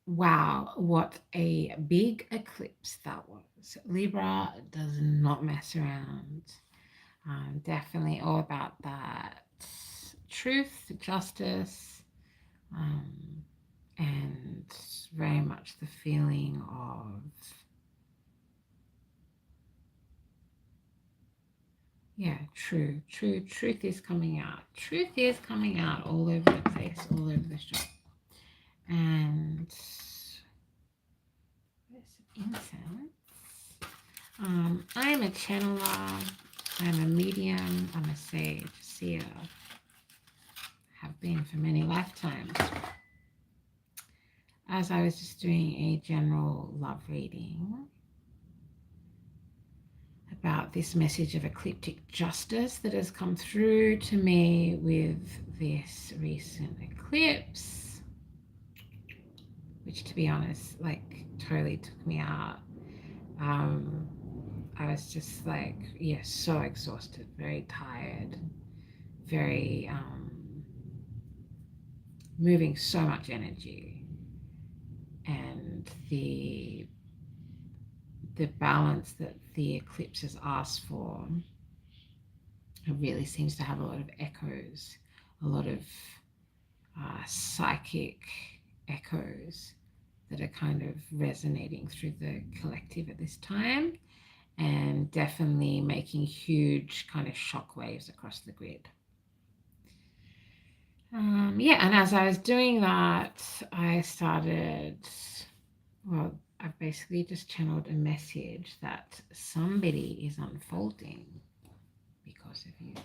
Wow, what a big eclipse that was. Libra does not mess around. Definitely all about that truth, justice, um, and very much the feeling of, yeah, truth is coming out. Truth is coming out all over the place, all over the shop. And there's some incense. I'm a channeler, I'm a medium, I'm a sage, seer, have been for many lifetimes. As I was just doing a general love reading about this message of ecliptic justice that has come through to me with this recent eclipse, which, to be honest, like totally took me out. Um, I was just like, yeah, so exhausted, very tired, very moving so much energy, and the balance that the eclipse has asked for, it really seems to have a lot of echoes, a lot of psychic echoes that are kind of resonating through the collective at this time, and definitely making huge kind of shock waves across the grid. Yeah, and as I was doing that, I started, well, I've basically just channeled a message that somebody is unfolding because of you,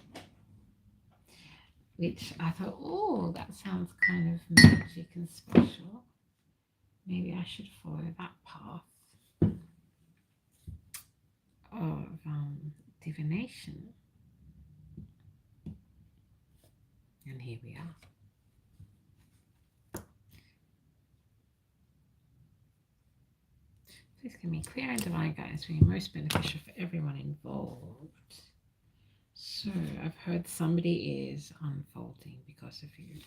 which I thought, oh, that sounds kind of magic and special. Maybe I should follow that path of divination. And here we are. Please give me clear and divine guidance for you, most beneficial for everyone involved. So I've heard somebody is unfolding because of you.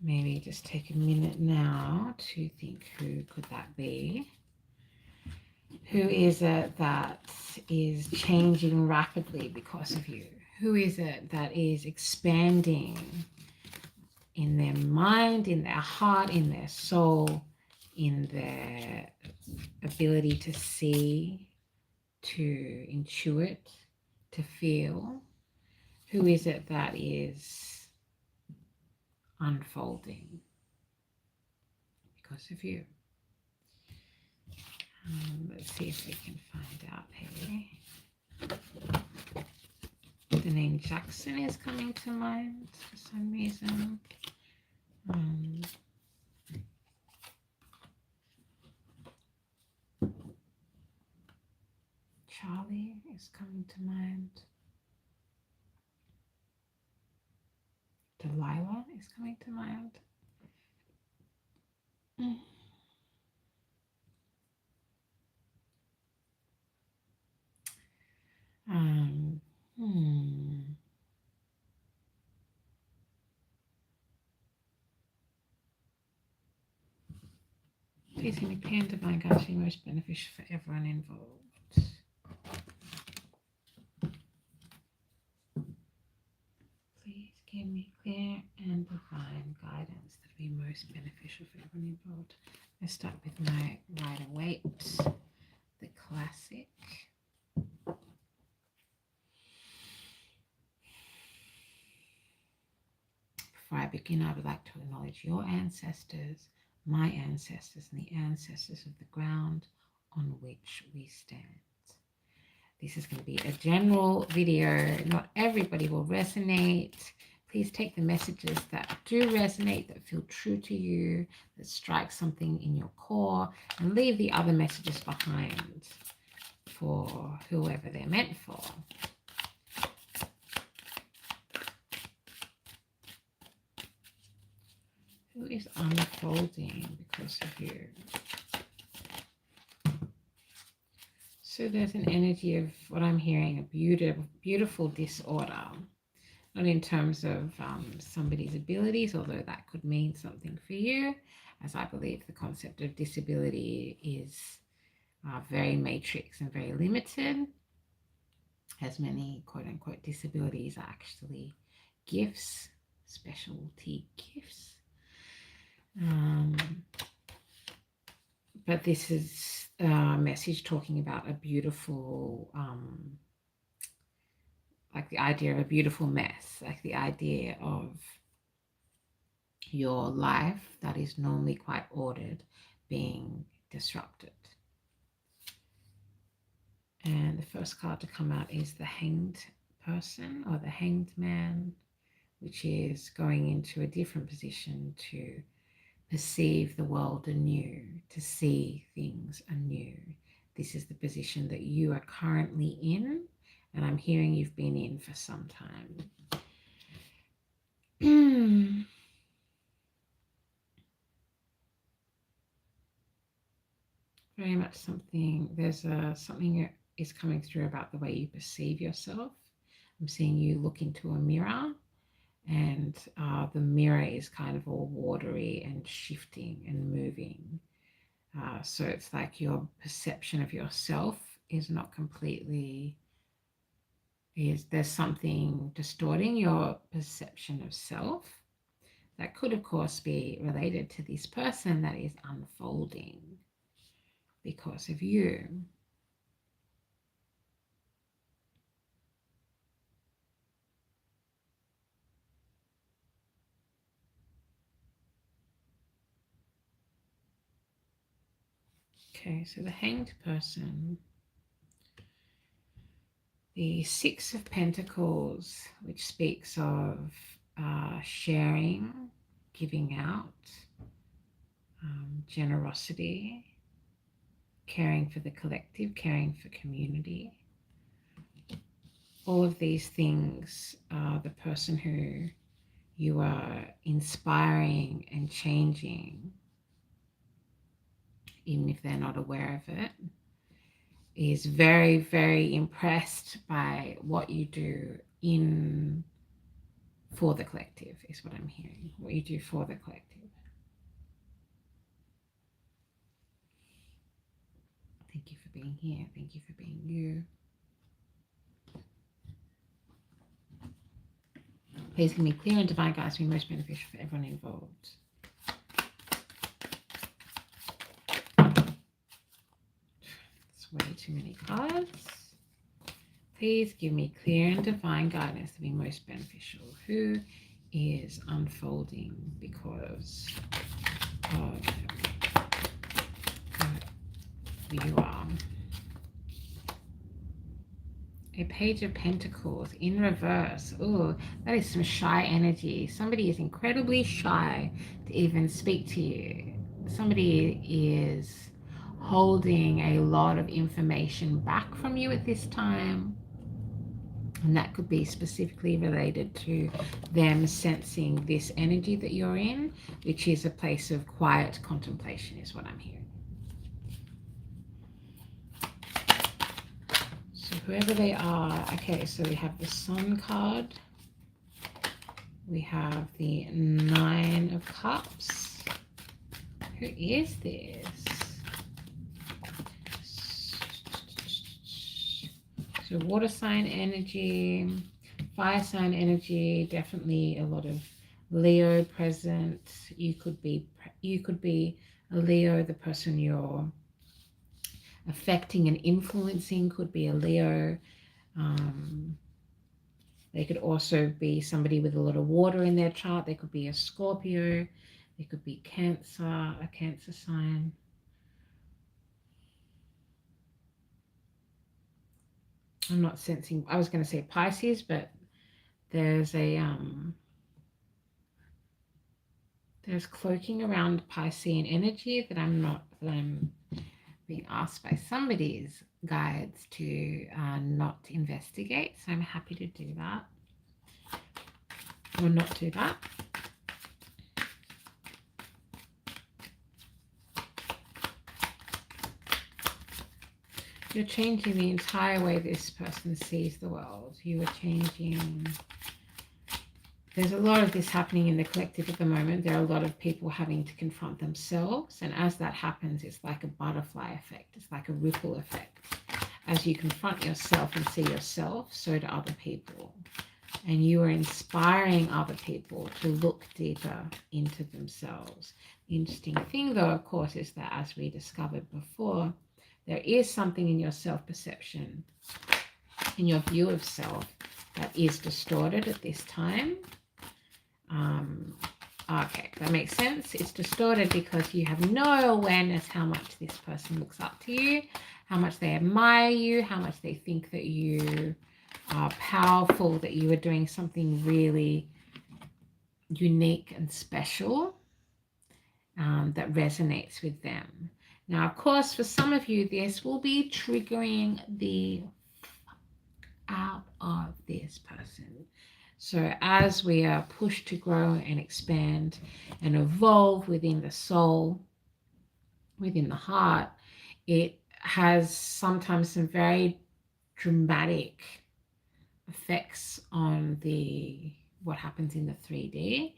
Maybe just take a minute now to think, who could that be? Who is it that is changing rapidly because of you? Who is it that is expanding in their mind, in their heart, in their soul, in their ability to see, to intuit, to feel? Who is it that is unfolding because of you? Let's see if we can find out here. The name Jackson is coming to mind for some reason. Charlie is coming to mind. Delilah is coming to mind. Please give me clear and divine guidance for most beneficial for everyone involved. Please give me clear and divine guidance that will be most beneficial for everyone involved. Let's start with my Rider-Waite, the classic. Before I begin, I would like to acknowledge your ancestors, my ancestors, and the ancestors of the ground on which we stand. This is going to be a general video. Not everybody will resonate. Please take the messages that do resonate, that feel true to you, that strike something in your core, and leave the other messages behind for whoever they're meant for. Who is unfolding because of you? So there's an energy of what I'm hearing, a beautiful disorder. not in terms of somebody's abilities, although that could mean something for you, as I believe the concept of disability is very matrix and very limited, as many quote-unquote disabilities are actually gifts, specialty gifts. But this is a message talking about a beautiful, like the idea of a beautiful mess, like the idea of your life that is normally quite ordered being disrupted. And the first card to come out is the Hanged Person or the Hanged Man, which is going into a different position to perceive the world anew, to see things anew. This is the position that you are currently in, and I'm hearing you've been in for some time. Very much something, there's something that is coming through about the way you perceive yourself. I'm seeing you look into a mirror, and the mirror is kind of all watery and shifting and moving. So it's like your perception of yourself is not completely, there's something distorting your perception of self. That could, of course, be related to this person that is unfolding because of you. Okay, so the Hanged Person, the Six of Pentacles, which speaks of sharing, giving out, generosity, caring for the collective, caring for community. All of these things are the person who you are inspiring and changing, even if they're not aware of it, is very, very impressed by what you do for the collective, is what I'm hearing, what you do for the collective. Thank you for being here. Thank you for being you. Please give me clear and divine guidance to be most beneficial for everyone involved. That's way too many cards. Please give me clear and divine guidance to be most beneficial. Who is unfolding because of who you are? A Page of Pentacles in reverse. Oh, that is some shy energy. Somebody is incredibly shy to even speak to you. Somebody is holding a lot of information back from you at this time. And that could be specifically related to them sensing this energy that you're in, which is a place of quiet contemplation, is what I'm hearing. So whoever they are, okay, so we have the Sun card. We have the Nine of Cups. Who is this? So water sign energy, fire sign energy, definitely a lot of Leo present. You could be a Leo, the person you're affecting and influencing could be a Leo. They could also be somebody with a lot of water in their chart. They could be a Scorpio. They could be Cancer, a Cancer sign. I'm not sensing, I was going to say Pisces, but there's there's cloaking around Piscean energy that I'm being asked by somebody's guides to not investigate. So I'm happy to do that or not do that. You're changing the entire way this person sees the world. You are changing there's a lot of this happening in the collective at the moment. There are a lot of people having to confront themselves. And as that happens, it's like a butterfly effect. It's like a ripple effect. As you confront yourself and see yourself, so do other people. And you are inspiring other people to look deeper into themselves. The interesting thing, though, of course, is that as we discovered before, there is something in your self-perception, in your view of self, that is distorted at this time. Okay, that makes sense. It's distorted because you have no awareness how much this person looks up to you, how much they admire you, how much they think that you are powerful, that you are doing something really unique and special that resonates with them. Now, of course, for some of you, this will be triggering the out of this person. So as we are pushed to grow and expand and evolve within the soul, within the heart, it has sometimes some very dramatic effects on what happens in the 3D.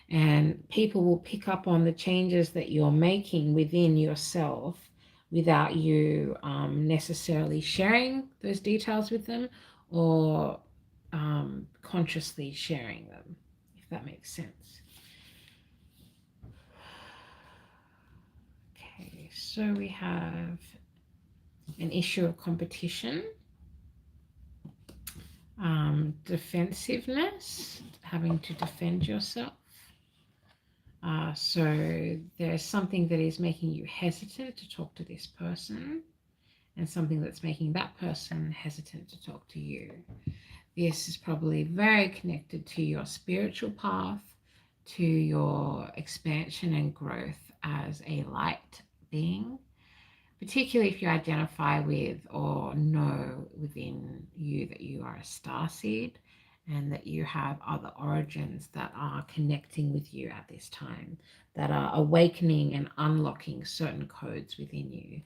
And people will pick up on the changes that you're making within yourself without you necessarily sharing those details with them or consciously sharing them, if that makes sense. Okay, so we have an issue of competition, defensiveness, having to defend yourself. So there's something that is making you hesitant to talk to this person and something that's making that person hesitant to talk to you. This is probably very connected to your spiritual path, to your expansion and growth as a light being, particularly if you identify with or know within you that you are a starseed and that you have other origins that are connecting with you at this time, that are awakening and unlocking certain codes within you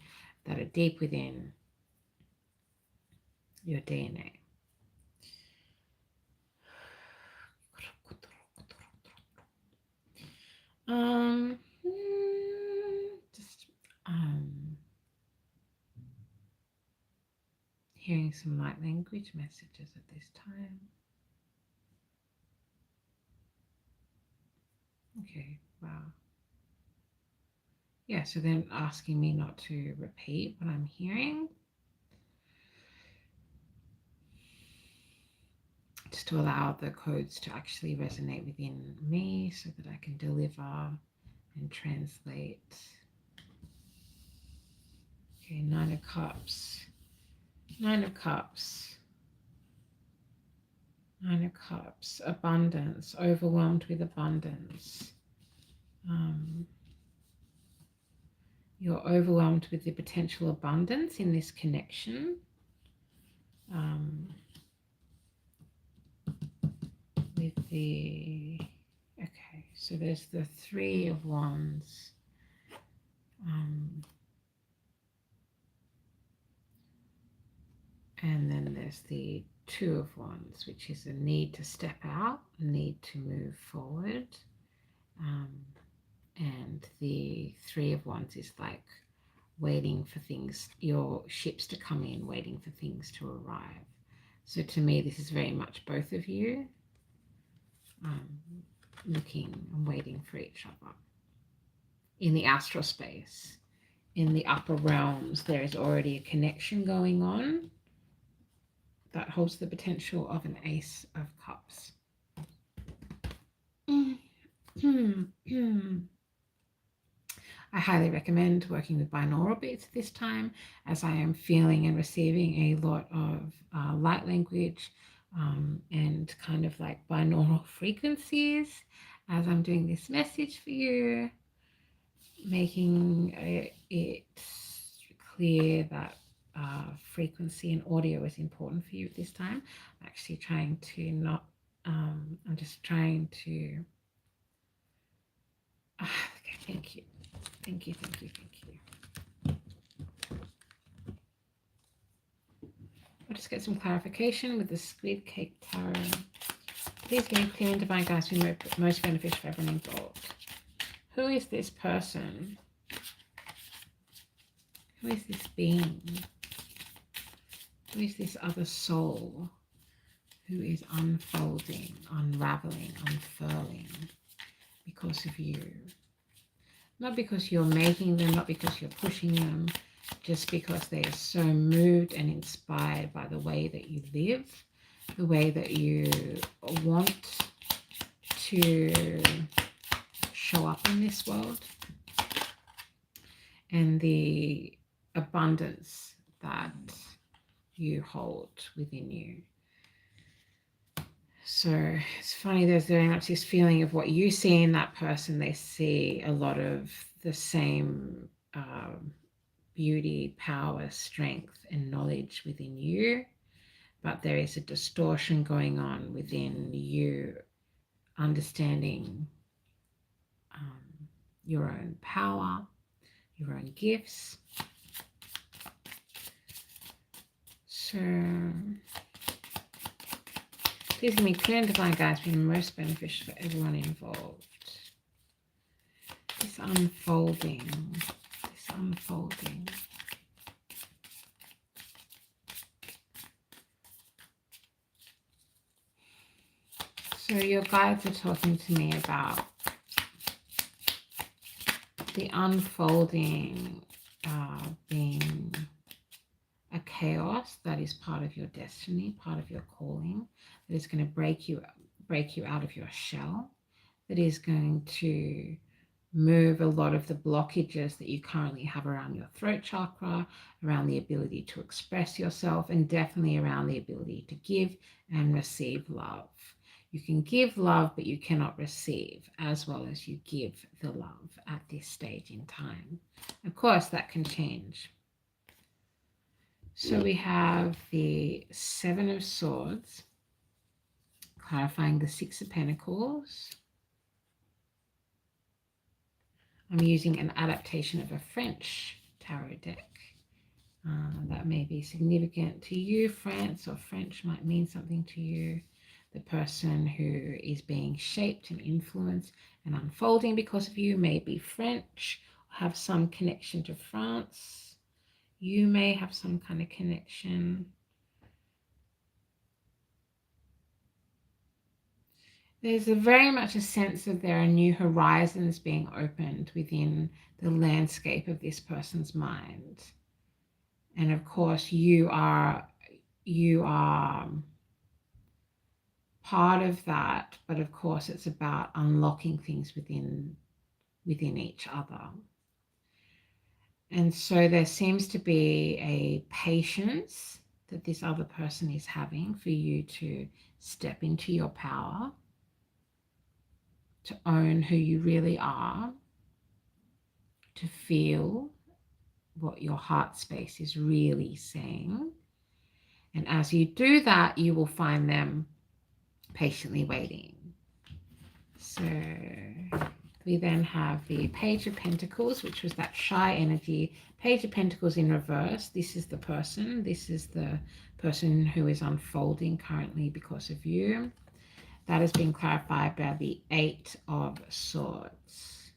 that are deep within your DNA. Hearing some light language messages at this time. Okay, wow. Yeah, so then asking me not to repeat what I'm hearing. Just to allow the codes to actually resonate within me so that I can deliver and translate. Okay, 9 of Cups. 9 of Cups. 9 of Cups. Abundance. Overwhelmed with abundance. You're overwhelmed with the potential abundance in this connection. With the... Okay, so there's the 3 of Wands. And then there's the 2 of Wands, which is a need to step out, a need to move forward. And the 3 of Wands is like waiting for things, your ships to come in, waiting for things to arrive. So to me, this is very much both of you looking and waiting for each other. In the astral space, in the upper realms, there is already a connection going on that holds the potential of an Ace of Cups. I highly recommend working with binaural beats at this time, as I am feeling and receiving a lot of light language and kind of like binaural frequencies as I'm doing this message for you, making it clear that frequency and audio is important for you at this time. I'm actually trying to not, I'm just trying to, okay, thank you. Thank you, thank you, thank you. I'll just get some clarification with the Squid Cake Tarot. Please give me clear and divine guidance to be most beneficial for everyone involved. Who is this person? Who is this being? Who is this other soul who is unfolding, unraveling, unfurling because of you? Not because you're making them, not because you're pushing them, just because they are so moved and inspired by the way that you live, the way that you want to show up in this world, and the abundance that you hold within you. So it's funny, there's very much this feeling of what you see in that person. They see a lot of the same beauty, power, strength, and knowledge within you, but there is a distortion going on within you, understanding your own power, your own gifts. So please give me clear and divine guidance being most beneficial for everyone involved. This unfolding, this unfolding. So your guides are talking to me about the unfolding being a chaos that is part of your destiny, part of your calling, that is going to break you out of your shell, that is going to move a lot of the blockages that you currently have around your throat chakra, around the ability to express yourself, and definitely around the ability to give and receive love. You can give love, but you cannot receive as well as you give the love at this stage in time. Of course, that can change. So we have the Seven of Swords, clarifying the Six of Pentacles. I'm using an adaptation of a French tarot deck. That may be significant to you. France or French might mean something to you. The person who is being shaped and influenced and unfolding because of you may be French, have some connection to France. You may have some kind of connection. There's very much a sense that there are new horizons being opened within the landscape of this person's mind. And of course, you are part of that, but of course it's about unlocking things within each other. And so there seems to be a patience that this other person is having for you to step into your power, to own who you really are, to feel what your heart space is really saying. And as you do that, you will find them patiently waiting. So we then have the Page of Pentacles, which was that shy energy. Page of Pentacles in reverse. This is the person. This is the person who is unfolding currently because of you. That has been clarified by the Eight of Swords.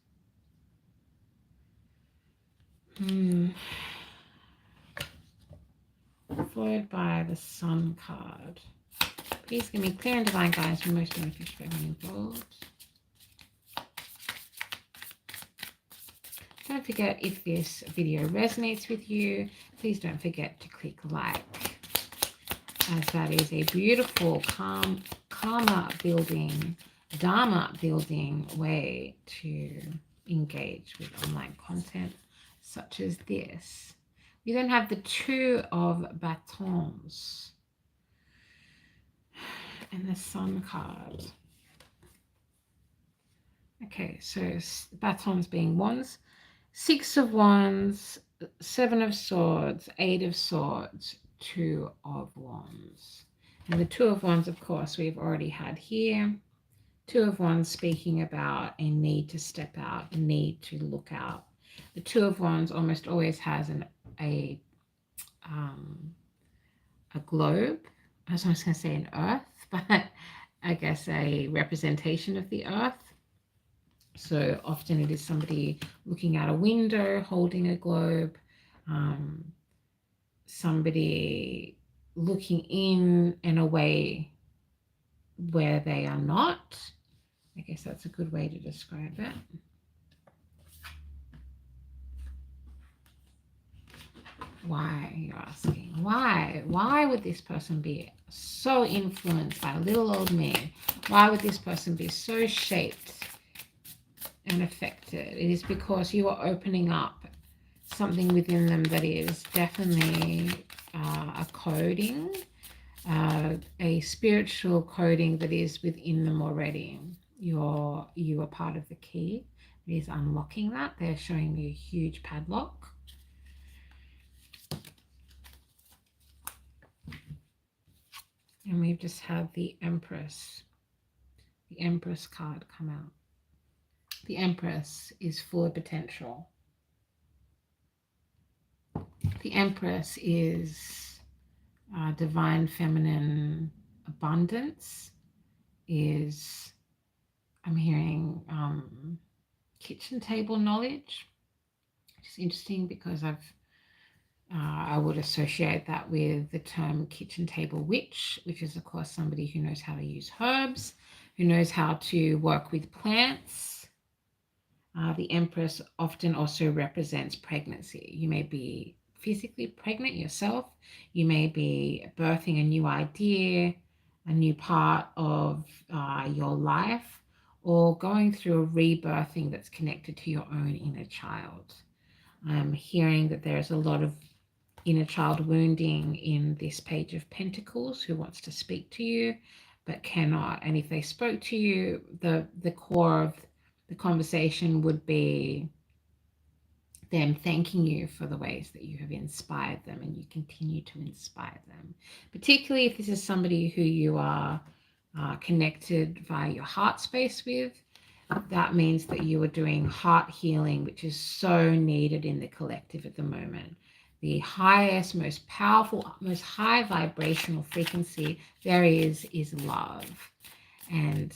Followed by the Sun card. Please give me clear and divine guidance for most beneficial for everyone involved. Don't forget, if this video resonates with you, please don't forget to click like, as that is a beautiful karma building, dharma building way to engage with online content such as this. We then have the Two of Batons and the Sun card. Okay, so batons being wands, Six of Wands, Seven of Swords, Eight of Swords, Two of Wands. And the Two of Wands, of course, we've already had here. Two of Wands speaking about a need to step out, a need to look out. The Two of Wands almost always has a globe. I was going to say an earth, but I guess, a representation of the earth. So often it is somebody looking out a window, holding a globe, somebody looking in and away where they are not. I guess that's a good way to describe it. Why, you're asking? Why? Why would this person be so influenced by little old me? Why would this person be so shaped and affected? It is because you are opening up something within them that is definitely a coding, a spiritual coding that is within them already. You are part of the key. It is unlocking that. They're showing me a huge padlock. And we've just had the Empress card come out. The Empress is full of potential. The Empress is divine feminine abundance. Is, I'm hearing kitchen table knowledge, which is interesting because I would associate that with the term kitchen table witch, which is, of course, somebody who knows how to use herbs, who knows how to work with plants. The Empress often also represents pregnancy. You may be physically pregnant yourself. You may be birthing a new idea, a new part of your life, or going through a rebirthing that's connected to your own inner child. I'm hearing that there's a lot of inner child wounding in this Page of Pentacles, who wants to speak to you but cannot. And if they spoke to you, the core of the conversation would be them thanking you for the ways that you have inspired them and you continue to inspire them. Particularly if this is somebody who you are connected via your heart space with, that means that you are doing heart healing, which is so needed in the collective at the moment. The highest, most powerful, most high vibrational frequency there is love. And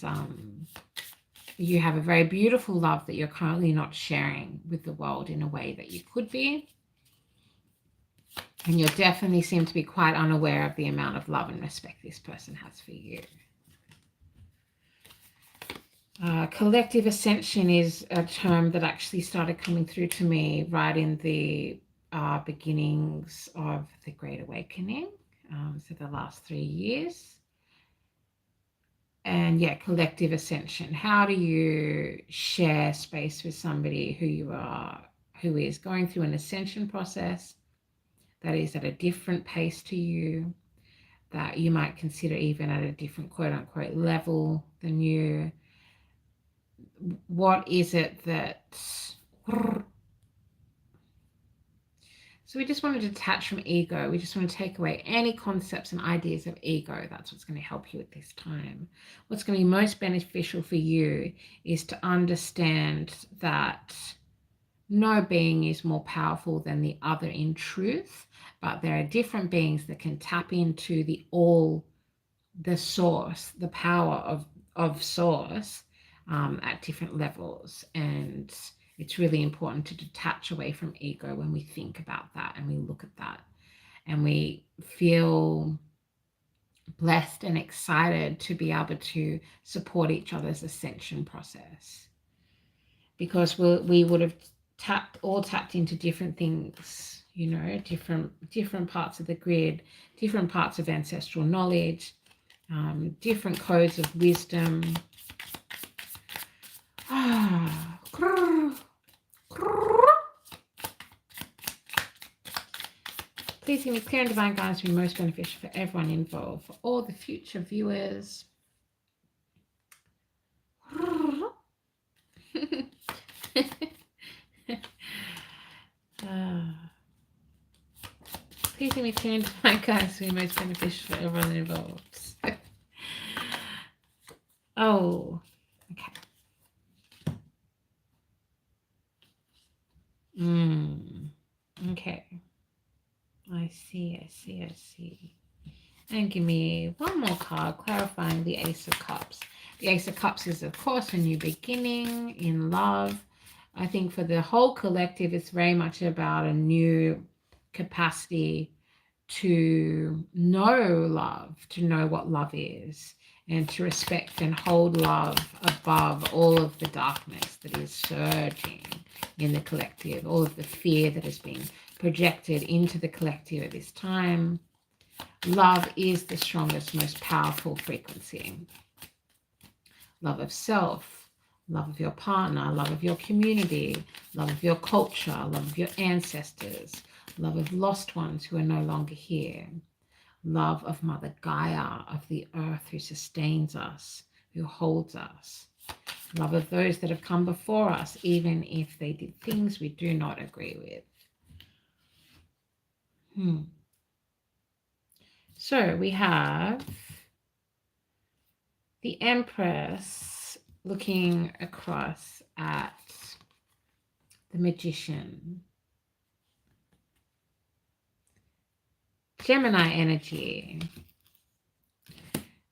you have a very beautiful love that you're currently not sharing with the world in a way that you could be. And you definitely seem to be quite unaware of the amount of love and respect this person has for you. Collective ascension is a term that actually started coming through to me right in the beginnings of the Great Awakening, so the last 3 years. And yeah, collective ascension. How do you share space with somebody who is going through an ascension process that is at a different pace to you, that you might consider even at a different quote unquote level than you? What is it that... So we just want to detach from ego. We just want to take away any concepts and ideas of ego. That's what's going to help you at this time. What's going to be most beneficial for you is to understand that no being is more powerful than the other in truth, but there are different beings that can tap into the source, the power of source at different levels. And it's really important to detach away from ego when we think about that and we look at that and we feel blessed and excited to be able to support each other's ascension process, because we would have tapped into different things, you know, different parts of the grid, different parts of ancestral knowledge, different codes of wisdom. Please give me clear and divine guidance to be most beneficial for everyone involved, for all the future viewers. Please give me clear and divine guidance to be most beneficial for everyone involved. Oh, okay. Okay. I see. And give me one more card clarifying the Ace of Cups. The Ace of Cups is, of course, a new beginning in love. I think for the whole collective, it's very much about a new capacity to know love, to know what love is, and to respect and hold love above all of the darkness that is surging in the collective, all of the fear that has been projected into the collective at this time. Love is the strongest, most powerful frequency. Love of self, love of your partner, love of your community, love of your culture, love of your ancestors, love of lost ones who are no longer here, love of Mother Gaia, of the earth who sustains us, who holds us, love of those that have come before us, even if they did things we do not agree with. So we have the Empress looking across at the Magician. Gemini energy,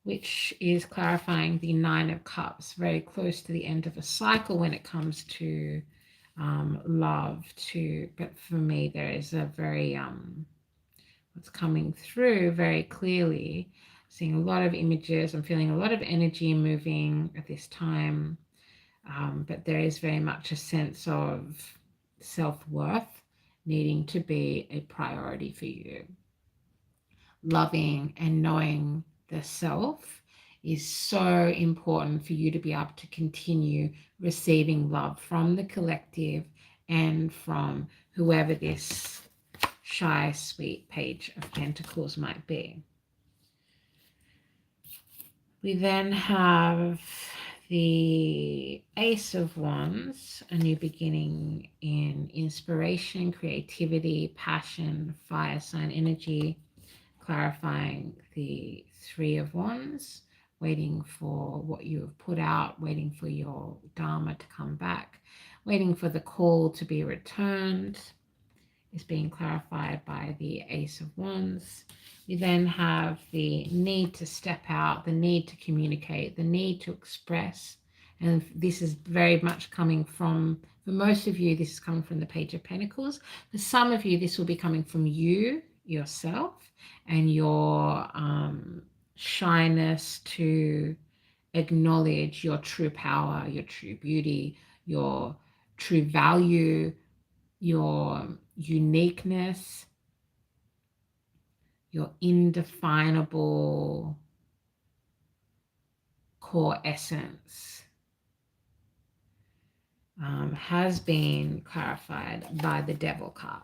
which is clarifying the Nine of Cups, very close to the end of a cycle when it comes to love too. But for me, there is a very, what's coming through very clearly, seeing a lot of images. I'm feeling a lot of energy moving at this time. But there is very much a sense of self-worth needing to be a priority for you. Loving and knowing the self is so important for you to be able to continue receiving love from the collective and from whoever this shy, sweet Page of Pentacles might be. We then have the Ace of Wands, a new beginning in inspiration, creativity, passion, fire sign energy, clarifying the Three of Wands, waiting for what you have put out, waiting for your Dharma to come back, waiting for the call to be returned, is being clarified by the Ace of Wands. You then have the need to step out, the need to communicate, the need to express. And this is very much coming from, for most of you, this is coming from the Page of Pentacles. For some of you, this will be coming from you, yourself, and your shyness to acknowledge your true power, your true beauty, your true value, your uniqueness, your indefinable core essence, has been clarified by the Devil card.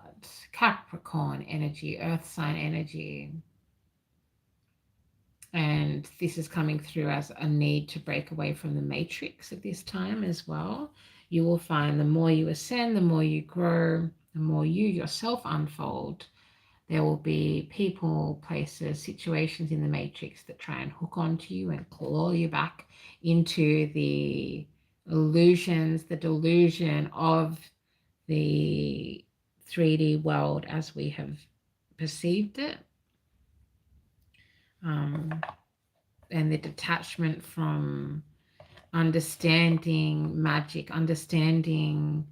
Capricorn energy, earth sign energy. And this is coming through as a need to break away from the matrix at this time as well. You will find the more you ascend, the more you grow, the more you yourself unfold, there will be people, places, situations in the matrix that try and hook onto you and claw you back into the illusions, the delusion of the 3D world as we have perceived it. And the detachment from understanding magic, understanding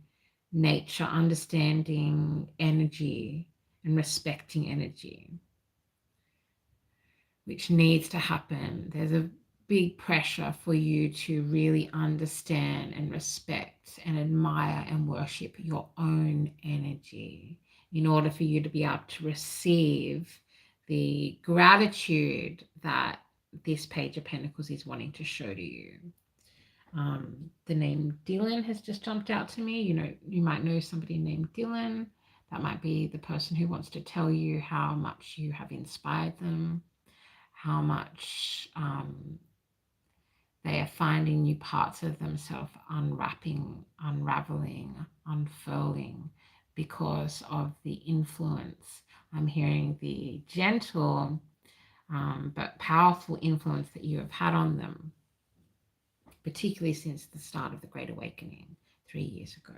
nature, understanding energy, and respecting energy, which needs to happen. There's a big pressure for you to really understand and respect and admire and worship your own energy in order for you to be able to receive the gratitude that this Page of Pentacles is wanting to show to you. The name Dylan has just jumped out to me. You might know somebody named Dylan. That might be the person who wants to tell you how much you have inspired them, how much they are finding new parts of themselves unwrapping, unraveling, unfurling because of the influence. I'm hearing the gentle but powerful influence that you have had on them, particularly since the start of the Great Awakening 3 years ago.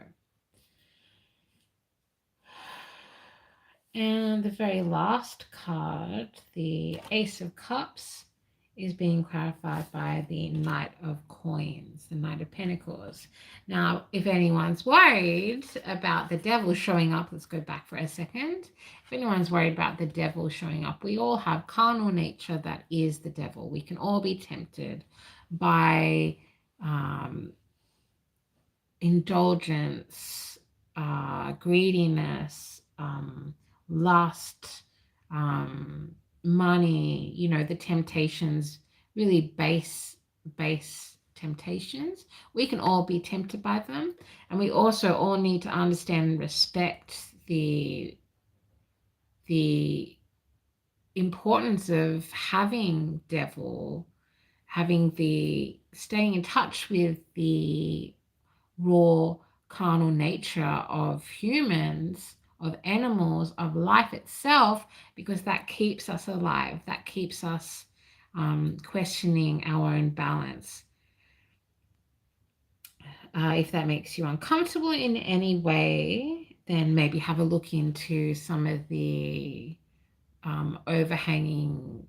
And the very last card, the Ace of Cups, is being clarified by the Knight of Coins, the Knight of Pentacles. Now, if anyone's worried about the devil showing up, let's go back for a second. If anyone's worried about the devil showing up, we all have carnal nature that is the devil. We can all be tempted by indulgence, greediness, lust, money, you know, the temptations, really base temptations. We can all be tempted by them. And we also all need to understand and respect the importance of having staying in touch with the raw carnal nature of humans, of animals, of life itself, because that keeps us alive, that keeps us questioning our own balance. If that makes you uncomfortable in any way, then maybe have a look into some of the overhanging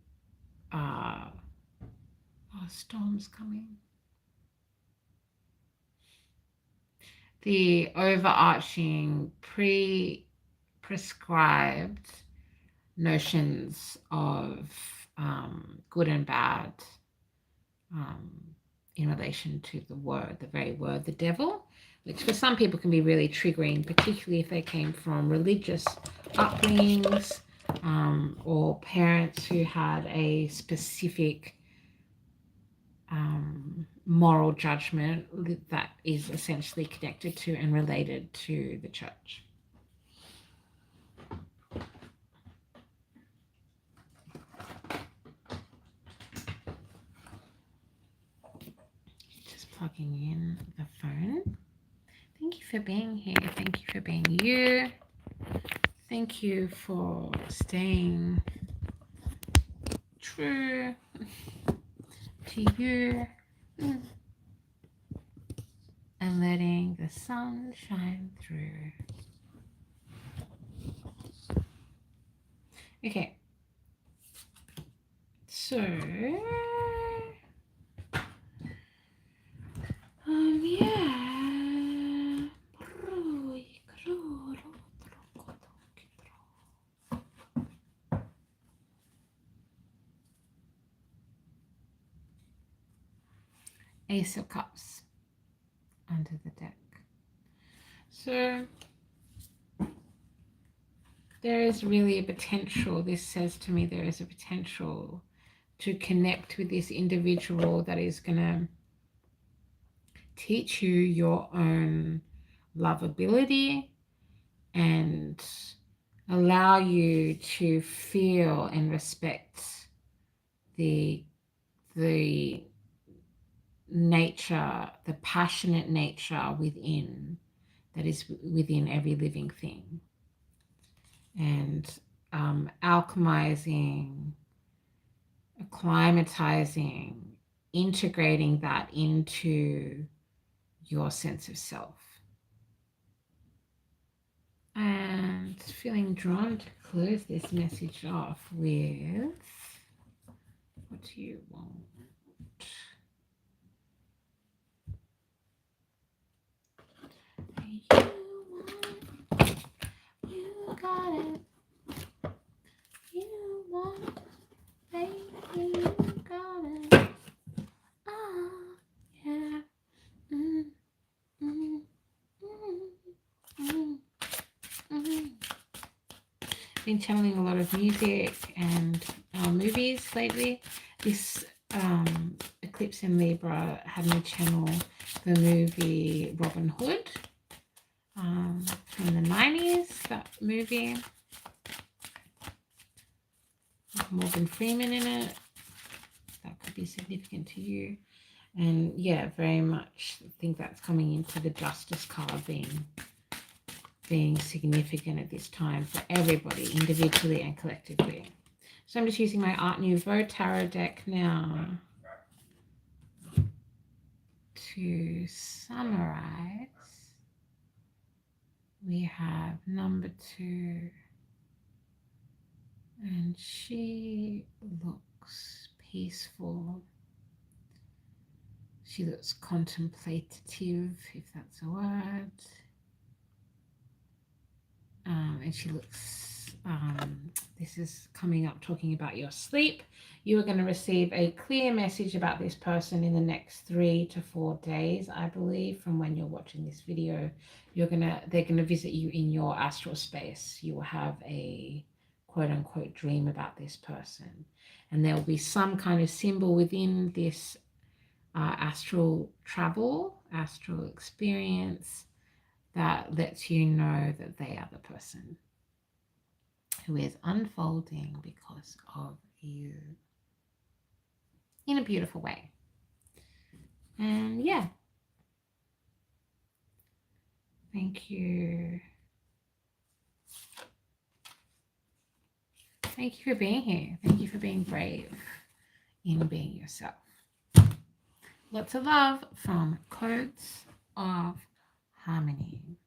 storms coming. The overarching prescribed notions of good and bad in relation to the very word, the devil, which for some people can be really triggering, particularly if they came from religious upbringings or parents who had a specific moral judgment that is essentially connected to and related to the church. Just plugging in the phone. Thank you for being here. Thank you for being you. Thank you for staying true to you and letting the sun shine through. Okay, so yeah. Ace of Cups under the deck. So there is really a potential, this says to me, there is a potential to connect with this individual that is going to teach you your own lovability and allow you to feel and respect the nature, the passionate nature within, that is within every living thing. And alchemizing, acclimatizing, integrating that into your sense of self. And feeling drawn to close this message off with, what do you want? You got it. You want it, baby, you got it. Ah, yeah. Been channeling a lot of music and movies lately. This eclipse in Libra had me channel the movie Robin Hood from the 90s, that movie. Morgan Freeman in it. That could be significant to you. And yeah, very much think that's coming into the Justice card being significant at this time for everybody, individually and collectively. So I'm just using my Art Nouveau tarot deck now to summarize. We have number 2, And she looks peaceful. She looks contemplative, if that's a word. And she looks, this is coming up talking about your sleep. You are going to receive a clear message about this person in the next 3 to 4 days, I believe, from when you're watching this video. They're going to visit you in your astral space. You will have a quote unquote dream about this person. And there will be some kind of symbol within this astral travel, astral experience, that lets you know that they are the person who is unfolding because of you in a beautiful way. And yeah, thank you. Thank you for being here. Thank you for being brave in being yourself. Lots of love from Codes of Harmony.